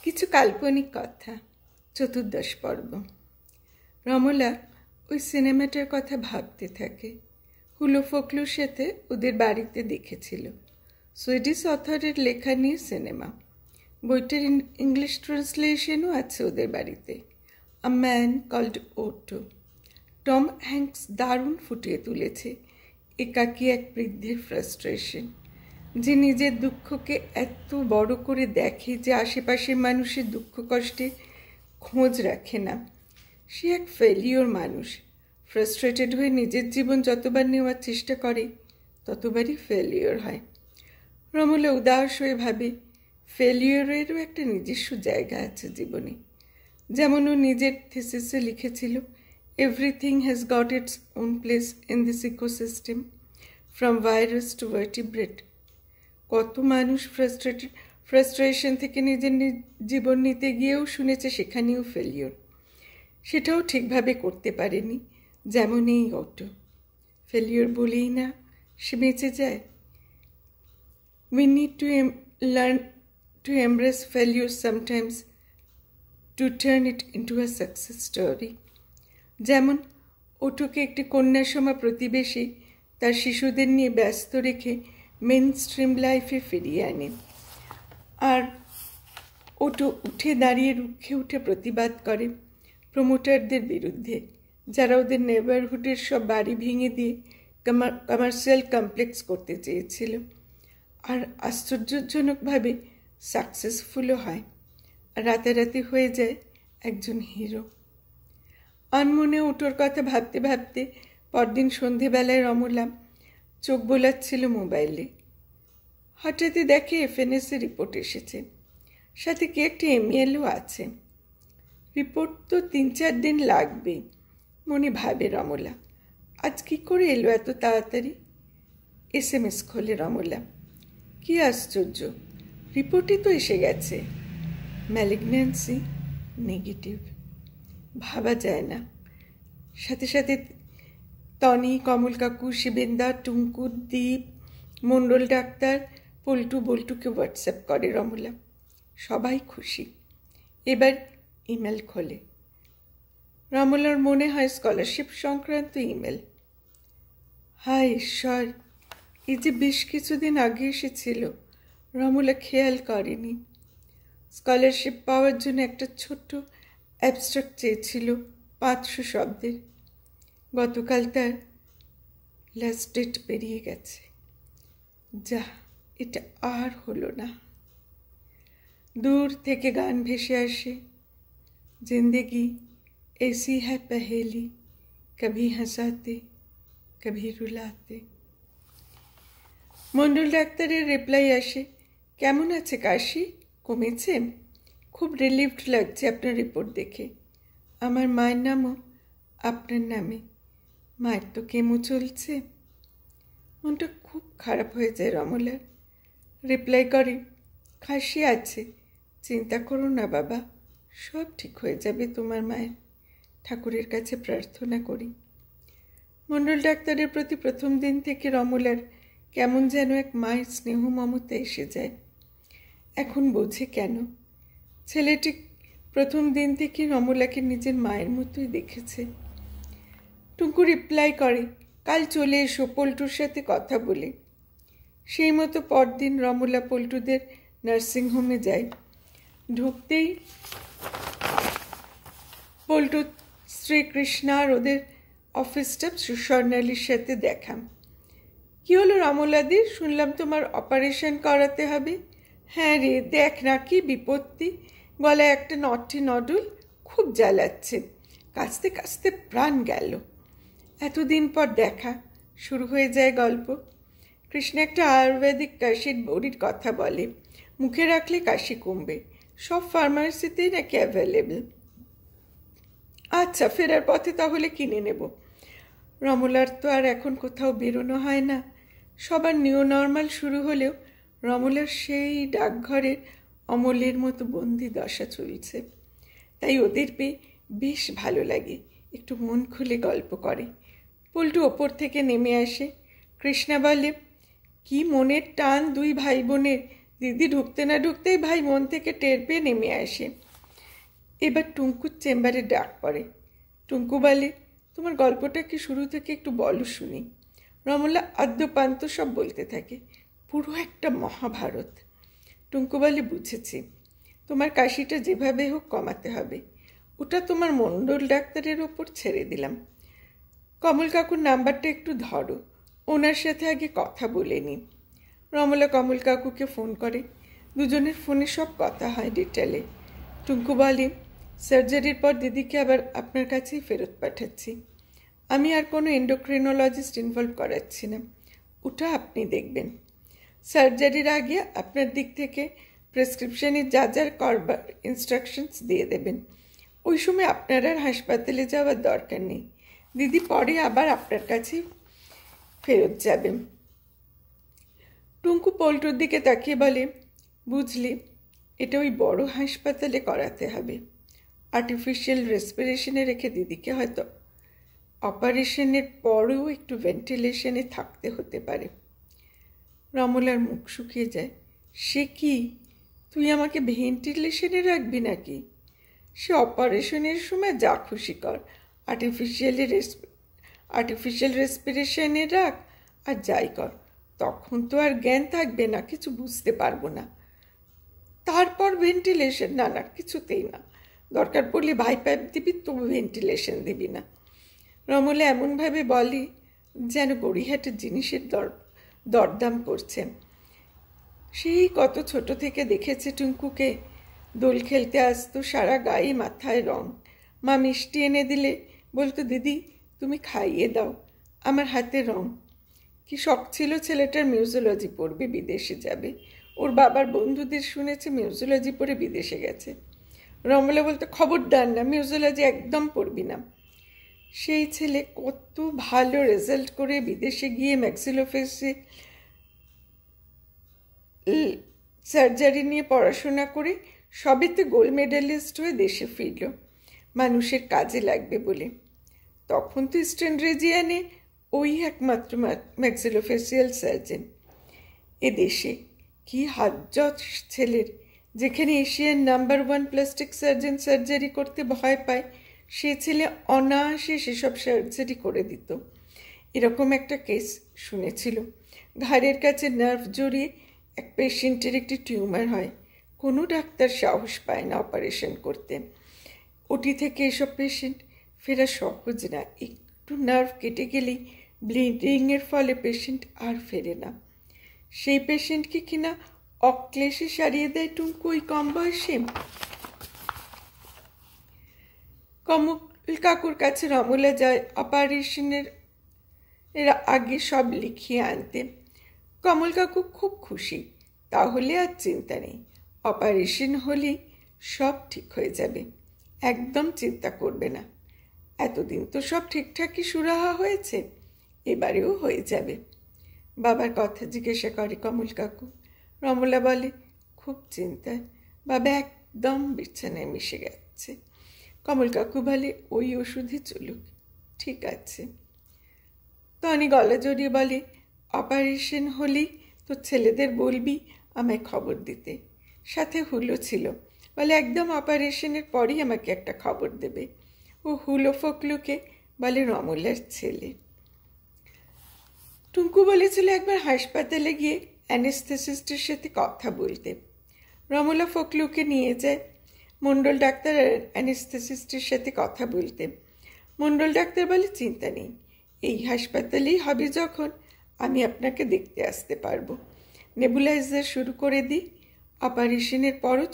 কিছু কাল্পনিক কথা। চতুর্দশ পর্ব। রমলা ওই সিনেমাটার কথা ভাবতে থাকে। হুলো ফখলুর সাথে ওদের বাড়িতে দেখেছিল। সুইডিশ অথরের লেখা নিয়ে সিনেমা। বইটার ইংলিশ ট্রান্সলেশনও আছে ওদের বাড়িতে। A man called Otto. Tom Hanks দারুণ ফুটিয়ে তুলেছে একাকী এক বৃদ্ধের ফ্রাস্ট্রেশন, যে নিজের দুঃখকে এত বড় করে দেখে যে আশেপাশের মানুষের দুঃখ কষ্টে খোঁজ রাখে না। সে এক ফেলিওর মানুষ। ফ্রাস্ট্রেটেড হয়ে নিজের জীবন যতবার নেওয়ার চেষ্টা করে ততবারই ফেলিওর হয়। রমলা উদাস হয়ে ভাবে, ফেলিওরেরও একটা নিজস্ব জায়গা আছে জীবনে। যেমন ও নিজের থিসিসে লিখেছিল, everything has got its own place in this ecosystem, from virus to vertebrate. কত মানুষ ফ্রাস্ট্রেশন থেকে নিজের জীবন নিতে গিয়েও শুনেছে সেখানেও ফেলিওর। সেটাও ঠিকভাবে করতে পারেনি, যেমন এই অটো। ফেলিওর বলেই না সে বেঁচে যায়। We need to learn to embrace failure sometimes to turn it into a success story. যেমন ওটোকে একটি কন্যাসমা প্রতিবেশী তার শিশুদের নিয়ে ব্যস্ত রেখে মেন স্ট্রিম লাইফে ফিরিয়ে আনে। আর ওটো উঠে দাঁড়িয়ে রুখে উঠে প্রতিবাদ করে প্রমোটারদের বিরুদ্ধে, যারা ওদের নেবারহুডের সব বাড়ি ভেঙে দিয়ে কমার্শিয়াল কমপ্লেক্স করতে চেয়েছিল। আর আশ্চর্যজনকভাবে সাকসেসফুলও হয়, আর রাতারাতি হয়ে যায় একজন হিরো। আনমনে ওটোর কথা ভাবতে ভাবতে পরদিন সন্ধেবেলায় রমলা চোখ বোলাচ্ছিল মোবাইলে। হঠাৎই দেখে FNS রিপোর্ট এসেছে, সাথে কি একটি ইমেলও আছে। রিপোর্ট তো 3-4 দিন লাগবে মনে ভাবে রমলা। আজ কি করে এলো এত তাড়াতাড়ি? SMS খোলে রমলা। কি আশ্চর্য, রিপোর্টই তো এসে গেছে। Malignancy negative. ভাবা যায় না। সাথে সাথে তনি, কমল কাকু, শিবেন্দা, টুঙ্কু, দীপ, মণ্ডল ডাক্তার, পল্টু বল্টুকে হোয়াটসঅ্যাপ করে রমলা। সবাই খুশি। এবার ইমেল খোলে। রমলার মনে হয় স্কলারশিপ সংক্রান্ত ইমেল। হায় ঈশ্বর, এই যে বেশ কিছুদিন আগে এসেছিল, রমলা খেয়াল করেনি। স্কলারশিপ পাওয়ার জন্য একটা ছোট্ট অ্যাবস্ট্রাক্ট চেয়েছিল 500 শব্দের। গতকাল তার লাস্ট ডেট পেরিয়ে গেছে। যা, এটা আর হলো না। দূর থেকে গান ভেসে আসে, জিন্দেগি ऐसी है पहेली, कभी हंसाते कभी रुलाते। মণ্ডল ডাক্তারের রিপ্লাই আসে, কেমন আছে কাশি? কমেছে? খুব রিলিভড লাগছে আপনার রিপোর্ট দেখে। আমার মায়ের নামও আপনার নামে। মায়ের তো কেমো চলছে। মনটা খুব খারাপ হয়ে যায় রমলার। রিপ্লাই করে, কাশি আছে, চিন্তা করো না বাবা, সব ঠিক হয়ে যাবে তোমার মায়ের। ঠাকুরের কাছে প্রার্থনা করি। মণ্ডল ডাক্তারের প্রতি প্রথম দিন থেকে রমলার কেমন যেন এক মায়ের স্নেহ মমতা এসে যায়। এখন বোঝে কেন। ছেলেটি প্রথম দিন থেকে রমলাকে নিজের মায়ের মতোই দেখেছে। টুঙ্কু রিপ্লাই করে, কাল চলে এসো পল্টুর সাথে কথা বলে। সেই মতো পরদিন রমলা পল্টুদের নার্সিংহোমে যায়। ঢুকতেই পল্টু শ্রী কৃষ্ণা আর ওদের অফিস স্টাফ স্বর্ণালীর সাথে দেখা। কি হলো রমলাদি, শুনলাম তোমার অপারেশন করাতে হবে। হ্যাঁ রে, দেখ না কি বিপত্তি, গলায় একটা নটি নডুল, খুব জ্বালাচ্ছে। কাঁচতে কাঁচতে প্রাণ গেল। এতদিন পর দেখা, শুরু হয়ে যায় গল্প। কৃষ্ণ একটা আয়ুর্বেদিক কাশির বড়ির কথা বলে, মুখে রাখলে কাশি কমবে, সব ফার্মাসিতেই নাকি অ্যাভেলেবল। আচ্ছা, ফেরার পথে তাহলে কিনে নেব। রমলার তো আর এখন কোথাও বেরোনো হয় না। সবার নিউ নর্মাল শুরু হলেও রমলার সেই ডাকঘরের অমলের মতো বন্দি দশা চলছে। তাই ওদের পেয়ে বেশ ভালো লাগে, একটু মন খুলে গল্প করে। পল্টু ওপর থেকে নেমে আসে। কৃষ্ণা বলে, কি মনের টান দুই ভাই বোনের, দিদি ঢুকতে না ঢুকতেই ভাই মন থেকে টের পেয়ে নেমে আসে। এবার টুঙ্কুর চেম্বারে ডাক পড়ে। টুঙ্কু বলে, তোমার গল্পটা কি শুরু থেকে একটু বলো শুনি। রমলা আদ্যপান্ত সব বলতে থাকে, পুরো একটা মহাভারত। টুঙ্কু বলে, বুঝেছি, তোমার কাশিটা যেভাবে হোক কমাতে হবে, ওটা তোমার মণ্ডল ডাক্তারের ওপর ছেড়ে দিলাম। কমল কাকুর নাম্বারটা একটু ধরো, ওনার সাথে আগে কথা বলে নিই। রমলা কমল কাকুকে ফোন করে। দুজনের ফোনে সব কথা হয় ডিটেলে। টুঙ্কু বলে, সার্জারির পর দিদিকে আবার আপনার কাছেই ফেরত পাঠাচ্ছি। আমি আর কোনো এন্ডোক্রিনোলজিস্ট ইনভলভ করাচ্ছি না, ওটা আপনি দেখবেন। সার্জারির আগে আপনার দিক থেকে প্রেসক্রিপশানে যা যা করবার ইনস্ট্রাকশনস দিয়ে দেবেন। ওই সময় আপনার আর হাসপাতালে যাওয়ার দরকার নেই, দিদি পরে আবার আপনার কাছে ফেরত যাবেন। টুঙ্কু পল্টুর দিকে তাকিয়ে বলে, বুঝলি, এটা ওই বড় হাসপাতালে করাতে হবে। আর্টিফিশিয়াল রেসপিরেশনে রেখে দিদিকে হয়তো অপারেশনের পরেও একটু ভেন্টিলেশনে থাকতে হতে পারে। রমলার মুখ শুকিয়ে যায়। সে কি, তুই আমাকে ভেন্টিলেশনে রাখবি নাকি? সে অপারেশনের সময় যা খুশি কর, আর্টিফিশিয়াল রেসপিরেশনে রাখ আর যাই কর, তখন তো আর জ্ঞান থাকবে না, কিছু বুঝতে পারবো না। তারপর ভেন্টিলেশন? না না, কিছুতেই না। দরকার পড়লে ভাই পাইপ দিবি, তবু ভেন্টিলেশন দিবি না। রমলা এমনভাবে বলি যেন গড়িহাটের জিনিসের দরদাম করছে। সেই কত ছোট থেকে দেখেছে টুঙ্কুকে, দোল খেলতে আসতো, সারা গায়ে মাথায় রং। মা মিষ্টি এনে দিলে বলতো, দিদি তুমি খাইয়ে দাও, আমার হাতে রং। কি শখ ছিল ছেলেটার মিউজিওলজি পড়বে, বিদেশে যাবে। ওর বাবার বন্ধুদের শুনেছে মিউজিওলজি পড়ে বিদেশে গেছে। রমলা বলতো, খবরদার না, মিউজিওলজি একদম পড়বি না। সেই ছেলে কত ভালো রেজাল্ট করে বিদেশে গিয়ে ম্যাক্সিলোফেসিয়াল সার্জারি নিয়ে পড়াশোনা করে সবেতে গোল্ড মেডেলিস্ট হয়ে দেশে ফিরল, মানুষের কাজে লাগবে বলে। তখন তো ইস্টার্ন রিজিয়ানে ওই একমাত্র ম্যাক্সিলোফেসিয়াল সার্জন। এ দেশে কি হাজ্জত ছেলের, যেখানে এশিয়ার নাম্বার 1 প্লাস্টিক সার্জন সার্জারি করতে ভয় পায়, সে ছেলে অনায়াসে সেসব সার্জারি করে দিত। এরকম একটা কেস শুনেছিল, ঘাড়ের কাছে নার্ভ জড়িয়ে এক পেশেন্টের একটি টিউমার হয়, কোনো ডাক্তার সাহস পায় না অপারেশন করতে। ওটি থেকে এসব পেশেন্ট ফেরা সহজ না, একটু নার্ভ কেটে গেলেই ব্লিডিংয়ের ফলে পেশেন্ট আর ফেরে না। সেই পেশেন্টকে কিনা অক্লেশে সারিয়ে দেয় টুঙ্কু ওই কম বয়সে। কমল কাকুর কাছে রমলা যায় অপারেশনের আগে সব লিখিয়ে আনতে। কমল কাকু খুব খুশি, তাহলে আর চিন্তা নেই, অপারেশন হলেই সব ঠিক হয়ে যাবে, একদম চিন্তা করবে না। এতদিন তো সব ঠিকঠাকই সুরাহা হয়েছে, এবারেও হয়ে যাবে। বাবার কথা জিজ্ঞাসা করে কমল কাকু। রমলা বলে, খুব চিন্তায়, বাবা একদম বিছানায় মিশে গেছে। কমল কাকু বলে, ওই ওষুধে চলুক, ঠিক আছে। তনি গলা জড়িয়ে বলে, অপারেশন হলেই তো ছেলেদের বলবি আমায় খবর দিতে। সাথে হুলো ছিল, বলে একদম অপারেশনের পরই আমাকে একটা খবর দেবে। ও হুলো ফকলুকে বলে রমলার ছেলে। টুঙ্কু বলেছিল একবার হাসপাতালে গিয়ে অ্যানেস্থেসিস্টের সাথে কথা বলতে। রমলা ফকলুকে নিয়ে যায় মণ্ডল ডাক্তার আর অ্যানেস্থেসিস্টের সাথে কথা বলতে। মণ্ডল ডাক্তার বলে, চিন্তা নেই, এই হাসপাতালেই হবে যখন, আমি আপনাকে দেখতে আসতে পারবো। নেবুলাইজার শুরু করে দিই, অপারেশনের পরও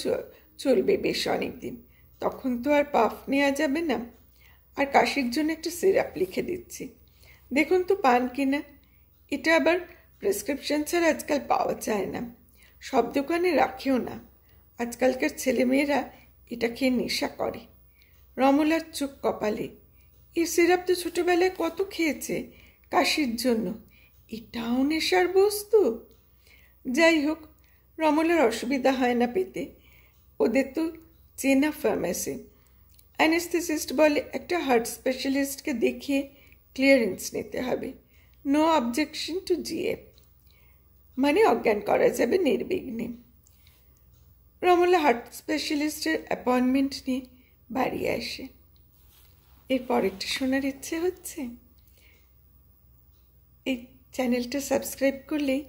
চলবে বেশ অনেক দিন, তখন তো আর পাফ নেওয়া যাবে না। আর কাশির জন্য একটা সিরাপ লিখে দিচ্ছি, দেখুন তো পান কিনা। এটা আবার প্রেসক্রিপশন ছাড়া আজকাল পাওয়া যায় না, সব দোকানে রাখেও না। আজকালকার ছেলেমেয়েরা এটা খেয়ে নেশা করে। রমলার চোখ কপালে, এই সিরাপ তো ছোটোবেলায় কত খেয়েছে কাশির জন্য, এটাও নেশার বস্তু। যাই হোক, রমলার অসুবিধা হয় না পেতে, ওদের তো চেনা ফার্মেসি। অ্যানেস্থেসিস্ট বলে, একটা হার্ট স্পেশালিস্টকে দেখিয়ে ক্লিয়ারেন্স নিতে হবে, নো অবজেকশন টু জিএফ, মানে অজ্ঞান করা যাবে নির্বিঘ্নে। রমলা হার্ট স্পেশালিস্টের অ্যাপয়েন্টমেন্ট নিয়ে বাড়ি আসে। এর পরেরটা শোনার ইচ্ছে হচ্ছে? এই চ্যানেলটা সাবস্ক্রাইব করলেই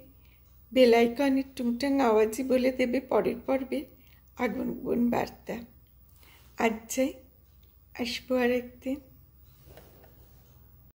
বেল আইকনের টুংটাং আওয়াজই বলে দেবে পরের পর্বে আগমন বার্তা। আজ যাই, আসবো আর একদিন।